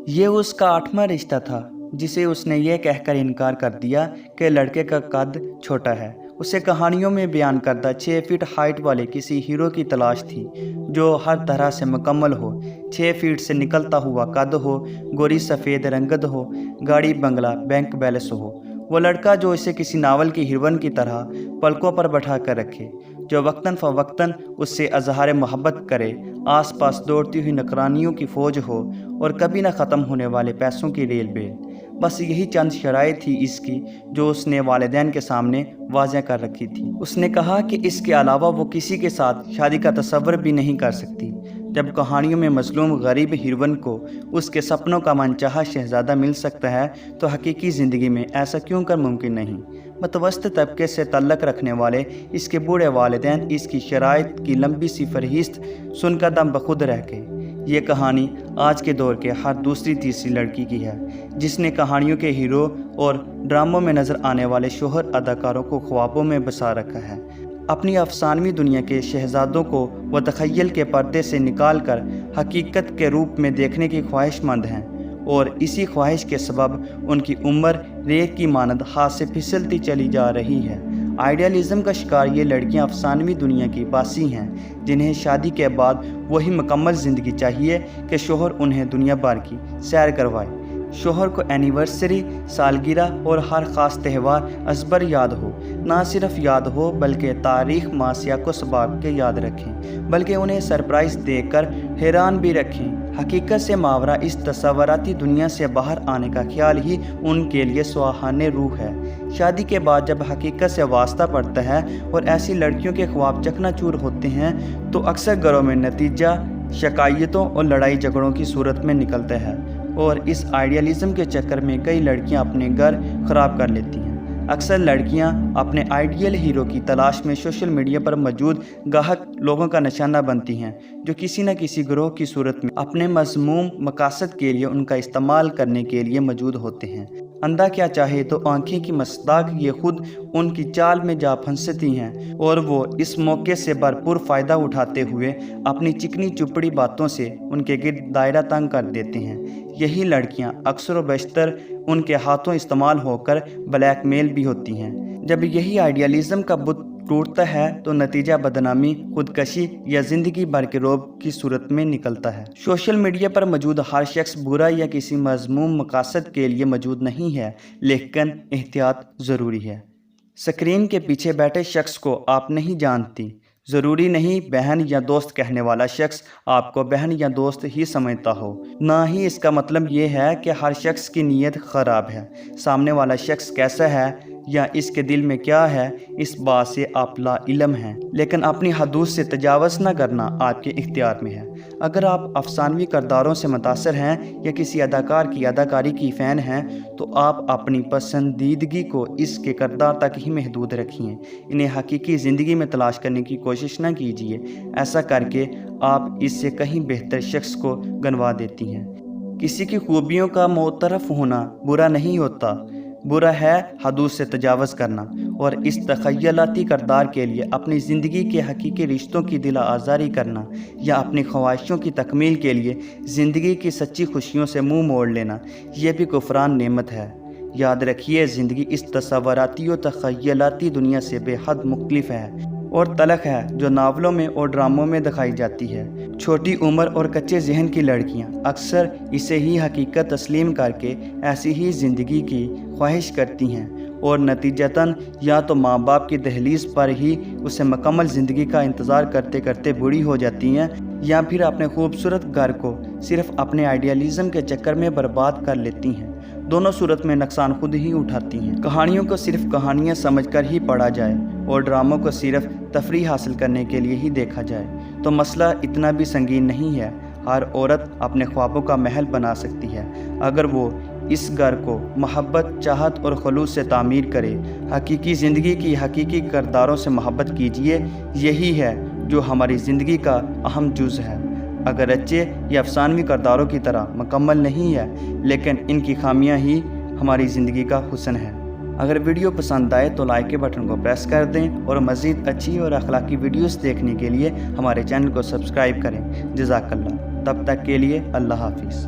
یہ اس کا 8واں رشتہ تھا جسے اس نے یہ کہہ کر انکار کر دیا کہ لڑکے کا قد چھوٹا ہے۔ اسے کہانیوں میں بیان کردہ 6 فٹ ہائٹ والے کسی ہیرو کی تلاش تھی جو ہر طرح سے مکمل ہو، 6 فٹ سے نکلتا ہوا قد ہو، گوری سفید رنگت ہو، گاڑی بنگلہ بینک بیلنس ہو۔ وہ لڑکا جو اسے کسی ناول کی ہیروئن کی طرح پلکوں پر بٹھا کر رکھے، جو وقتاً فوقتاً اس سے اظہار محبت کرے، آس پاس دوڑتی ہوئی نوکرانیوں کی فوج ہو اور کبھی نہ ختم ہونے والے پیسوں کی ریل بیل۔ بس یہی چند شرائط تھی اس کی جو اس نے والدین کے سامنے واضح کر رکھی تھی۔ اس نے کہا کہ اس کے علاوہ وہ کسی کے ساتھ شادی کا تصور بھی نہیں کر سکتی۔ جب کہانیوں میں مظلوم غریب ہیروئن کو اس کے سپنوں کا منچاہا شہزادہ مل سکتا ہے تو حقیقی زندگی میں ایسا کیوں کر ممکن نہیں؟ متوسط طبقے سے تعلق رکھنے والے اس کے بوڑھے والدین اس کی شرائط کی لمبی سی فہرست سن کر دم بخود رہ گئے۔ یہ کہانی آج کے دور کے ہر دوسری تیسری لڑکی کی ہے جس نے کہانیوں کے ہیرو اور ڈراموں میں نظر آنے والے شوہر اداکاروں کو خوابوں میں بسا رکھا ہے۔ اپنی افسانوی دنیا کے شہزادوں کو وہ تخیل کے پردے سے نکال کر حقیقت کے روپ میں دیکھنے کی خواہش مند ہیں، اور اسی خواہش کے سبب ان کی عمر ریت کی مانند ہاتھ سے پھسلتی چلی جا رہی ہے۔ آئیڈیالزم کا شکار یہ لڑکیاں افسانوی دنیا کی باسی ہیں جنہیں شادی کے بعد وہی مکمل زندگی چاہیے کہ شوہر انہیں دنیا بھر کی سیر کروائے، شوہر کو اینیورسری، سالگرہ اور ہر خاص تہوار ازبر یاد ہو، نہ صرف یاد ہو بلکہ تاریخ ماں سیاق و سباق کے یاد رکھیں، بلکہ انہیں سرپرائز دے کر حیران بھی رکھیں۔ حقیقت سے ماورا اس تصوراتی دنیا سے باہر آنے کا خیال ہی ان کے لیے سوہانے روح ہے۔ شادی کے بعد جب حقیقت سے واسطہ پڑتا ہے اور ایسی لڑکیوں کے خواب چکنا چور ہوتے ہیں تو اکثر گھروں میں نتیجہ شکایتوں اور لڑائی جھگڑوں کی صورت میں نکلتا ہے، اور اس آئیڈیالزم کے چکر میں کئی لڑکیاں اپنے گھر خراب کر لیتی ہیں۔ اکثر لڑکیاں اپنے آئیڈیل ہیرو کی تلاش میں سوشل میڈیا پر موجود گاہک لوگوں کا نشانہ بنتی ہیں جو کسی نہ کسی گروہ کی صورت میں اپنے مذموم مقاصد کے لیے ان کا استعمال کرنے کے لیے موجود ہوتے ہیں۔ اندھا کیا چاہے تو آنکھیں کی مصداق یہ خود ان کی چال میں جا پھنستی ہیں، اور وہ اس موقع سے بھرپور فائدہ اٹھاتے ہوئے اپنی چکنی چپڑی باتوں سے ان کے گرد دائرہ تنگ کر دیتے ہیں۔ یہی لڑکیاں اکثر و بیشتر ان کے ہاتھوں استعمال ہو کر بلیک میل بھی ہوتی ہیں۔ جب یہی آئیڈیالزم کا بت ٹوٹتا ہے تو نتیجہ بدنامی، خودکشی یا زندگی بھر کے رعب کی صورت میں نکلتا ہے۔ سوشل میڈیا پر موجود ہر شخص برا یا کسی مذموم مقاصد کے لیے موجود نہیں ہے، لیکن احتیاط ضروری ہے۔ سکرین کے پیچھے بیٹھے شخص کو آپ نہیں جانتی، ضروری نہیں بہن یا دوست کہنے والا شخص آپ کو بہن یا دوست ہی سمجھتا ہو، نہ ہی اس کا مطلب یہ ہے کہ ہر شخص کی نیت خراب ہے۔ سامنے والا شخص کیسا ہے یا اس کے دل میں کیا ہے، اس بات سے آپ لا علم ہیں، لیکن اپنی حدود سے تجاوز نہ کرنا آپ کے اختیار میں ہے۔ اگر آپ افسانوی کرداروں سے متاثر ہیں یا کسی اداکار کی اداکاری کی فین ہیں تو آپ اپنی پسندیدگی کو اس کے کردار تک ہی محدود رکھیے، انہیں حقیقی زندگی میں تلاش کرنے کی کوشش نہ کیجیے۔ ایسا کر کے آپ اس سے کہیں بہتر شخص کو گنوا دیتی ہیں۔ کسی کی خوبیوں کا معترف ہونا برا نہیں ہوتا، برا ہے حدود سے تجاوز کرنا، اور اس تخیلاتی کردار کے لیے اپنی زندگی کے حقیقی رشتوں کی دل آزاری کرنا یا اپنی خواہشوں کی تکمیل کے لیے زندگی کی سچی خوشیوں سے منہ موڑ لینا، یہ بھی کفران نعمت ہے۔ یاد رکھیے، زندگی اس تصوراتی و تخیلاتی دنیا سے بے حد مختلف ہے اور تلخ ہے جو ناولوں میں اور ڈراموں میں دکھائی جاتی ہے۔ چھوٹی عمر اور کچے ذہن کی لڑکیاں اکثر اسے ہی حقیقت تسلیم کر کے ایسی ہی زندگی کی خواہش کرتی ہیں، اور نتیجتاً یا تو ماں باپ کی دہلیز پر ہی اسے مکمل زندگی کا انتظار کرتے کرتے بوڑھی ہو جاتی ہیں، یا پھر اپنے خوبصورت گھر کو صرف اپنے آئیڈیالزم کے چکر میں برباد کر لیتی ہیں۔ دونوں صورت میں نقصان خود ہی اٹھاتی ہیں۔ کہانیوں کو صرف کہانیاں سمجھ کر ہی پڑھا جائے اور ڈراموں کو صرف تفریح حاصل کرنے کے لیے ہی دیکھا جائے تو مسئلہ اتنا بھی سنگین نہیں ہے۔ ہر عورت اپنے خوابوں کا محل بنا سکتی ہے اگر وہ اس گھر کو محبت، چاہت اور خلوص سے تعمیر کرے۔ حقیقی زندگی کی حقیقی کرداروں سے محبت کیجیے، یہی ہے جو ہماری زندگی کا اہم جز ہے۔ اگرچہ یہ افسانوی کرداروں کی طرح مکمل نہیں ہے، لیکن ان کی خامیاں ہی ہماری زندگی کا حسن ہے۔ اگر ویڈیو پسند آئے تو لائک کے بٹن کو پریس کر دیں، اور مزید اچھی اور اخلاقی ویڈیوز دیکھنے کے لیے ہمارے چینل کو سبسکرائب کریں۔ جزاک اللہ۔ تب تک کے لیے اللہ حافظ۔